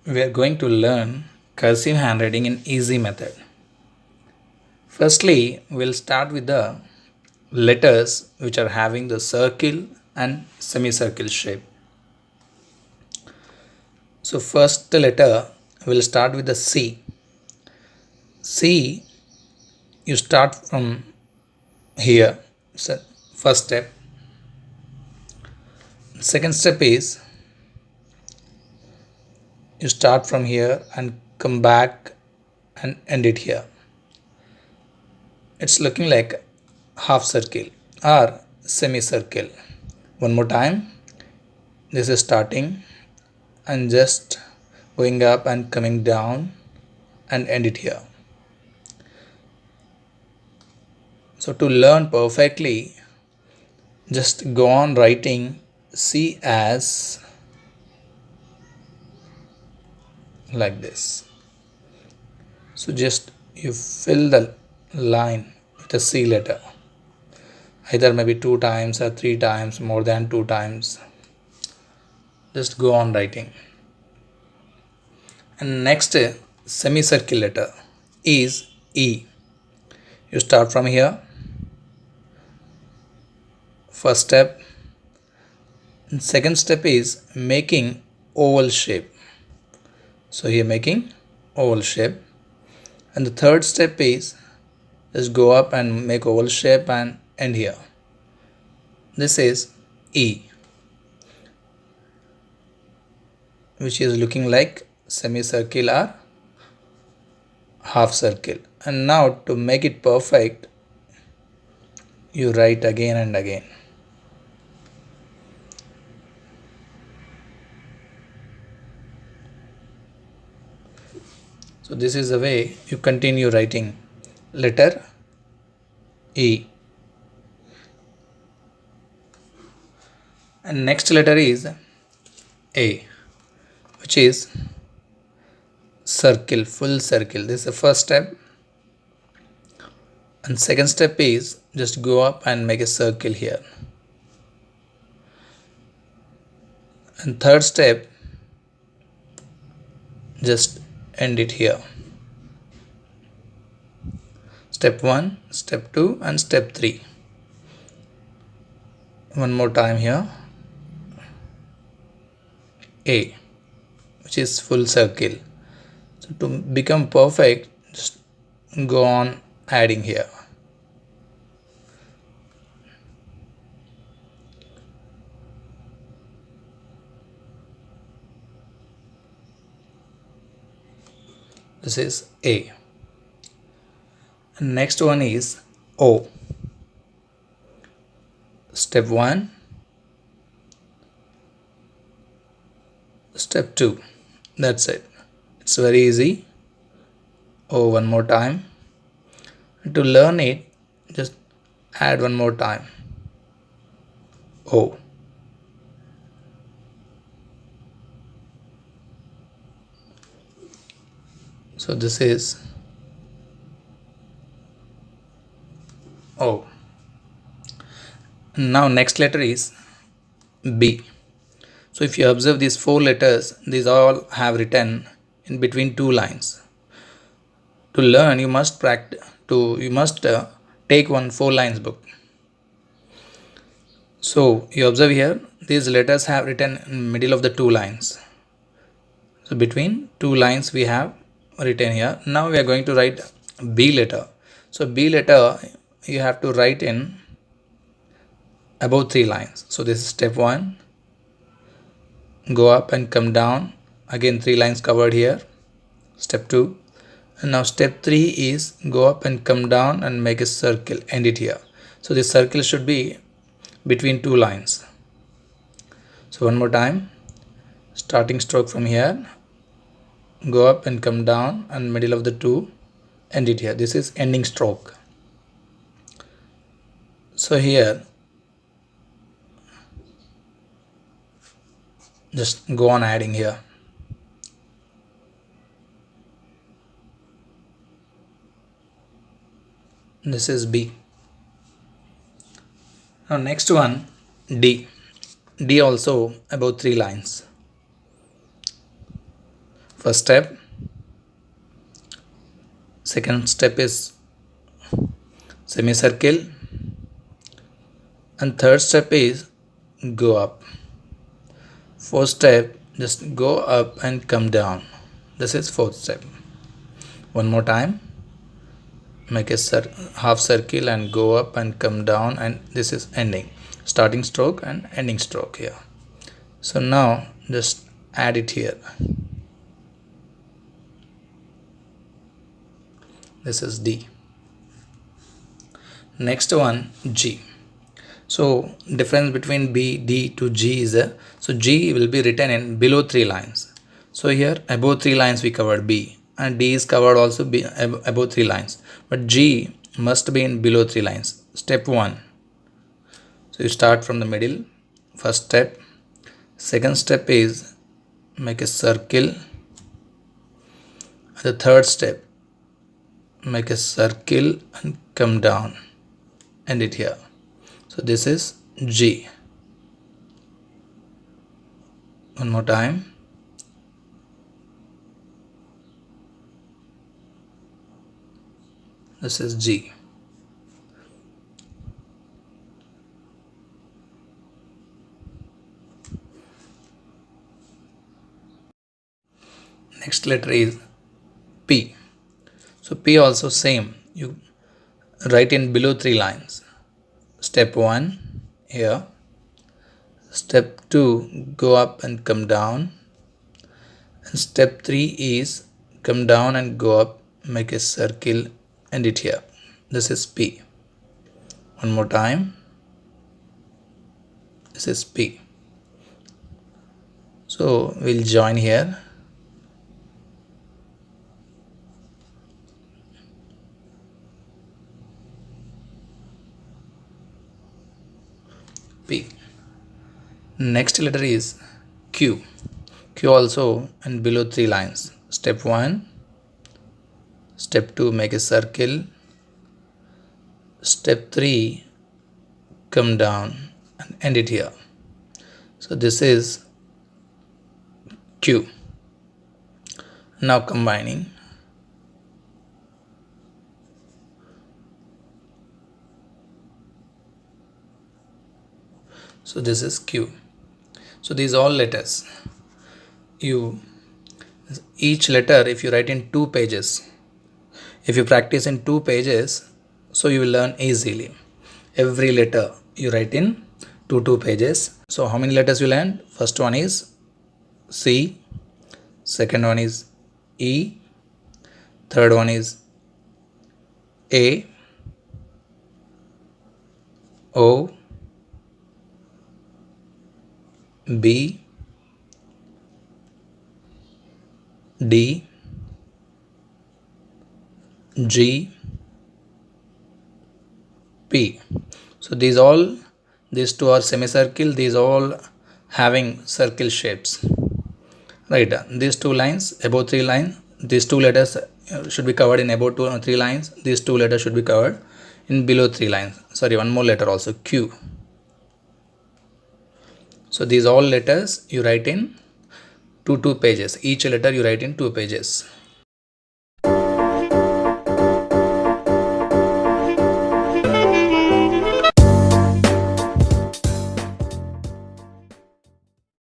We are going to learn cursive handwriting in easy method. Firstly, we'll start with the letters which are having the circle and semicircle shape. So first letter will start with the C. C, you start from here. So first step. Second step is you start from here and come back and end it here. It's looking like half circle or semicircle. One more time. This is starting and just going up and coming down and end it here. So to learn perfectly, just go on writing C as like this. So just you fill the line with a C letter, either maybe 2 times or 3 times, more than 2 times. Just go on writing. And next semicircle letter is E. You start from here. First step. And second step is making oval shape. So here making oval shape. And the third step is just go up and make oval shape and end here. This is E, which is looking like semicircle or half circle. And now to make it perfect, you write again and again. So this is the way you continue writing letter E. And next letter is A, which is circle, full circle. This is the first step. And second step is just go up and make a circle here. And third step, just end it here. Step 1, step 2 and step 3. One more time here. A, which is full circle. So to become perfect, just go on adding here. This is A. And next one is O. Step 1, step 2. That's it. It's very easy. O one more time. And to learn it, just add one more time. O. So this is O. Now next letter is B. So if you observe these 4 letters, these all have written in between 2 lines. To learn, you must take one 4 lines book. So you observe here, these letters have written in middle of the 2 lines. So between 2 lines we have written here. Now we are going to write B letter. So B letter you have to write in above 3 lines. So this is step 1. Go up and come down. Again 3 lines covered here. Step 2. And now step 3 is go up and come down and make a circle. End it here. So this circle should be between 2 lines. So one more time. Starting stroke from here. Go up and come down and middle of the 2. End it here. This is ending stroke. So here just go on adding here. This is B. Now next one D. D also about 3 lines. first step. Second step is semicircle, and third step is go up. Fourth step, just go up and come down. This is fourth step. One more time, make a half circle and go up and come down, and this is ending, starting stroke and ending stroke here. So now just add it here. This is D. Next one, G. So difference between B, D to G is so G will be written in below 3 lines. So here above 3 lines we covered B, and D is covered also above 3 lines, but G must be in below 3 lines. Step 1. So you start from the middle, first step. Second step is make a circle. The third step, make a circle and come down, end it here. So this is G. One more time. This is G. Next letter is P. So P also same. You write in below 3 lines. Step 1 here. Step 2, go up and come down. And step 3 is come down and go up, make a circle, end it here. This is P. One more time. This is P. So we'll join here. P. Next letter is Q. Q also and below 3 lines. Step 1. Step 2, make a circle. Step 3, come down and end it here. So this is Q. Now combining. So this is Q. So these all letters. Each letter, if you write in 2 pages, if you practice in 2 pages, so you will learn easily. Every letter you write in 2 pages. So how many letters you learn? First one is C. Second one is E. Third one is A, O, B, D, G, P. So these two are semicircle, these all having circle shapes. Right, these 2 lines, above 3 lines, these 2 letters should be covered in above 2 or 3 lines. These 2 letters should be covered in below 3 lines. Sorry, one more letter also, Q. So these all letters you write in 2 pages. Each letter you write in 2 pages.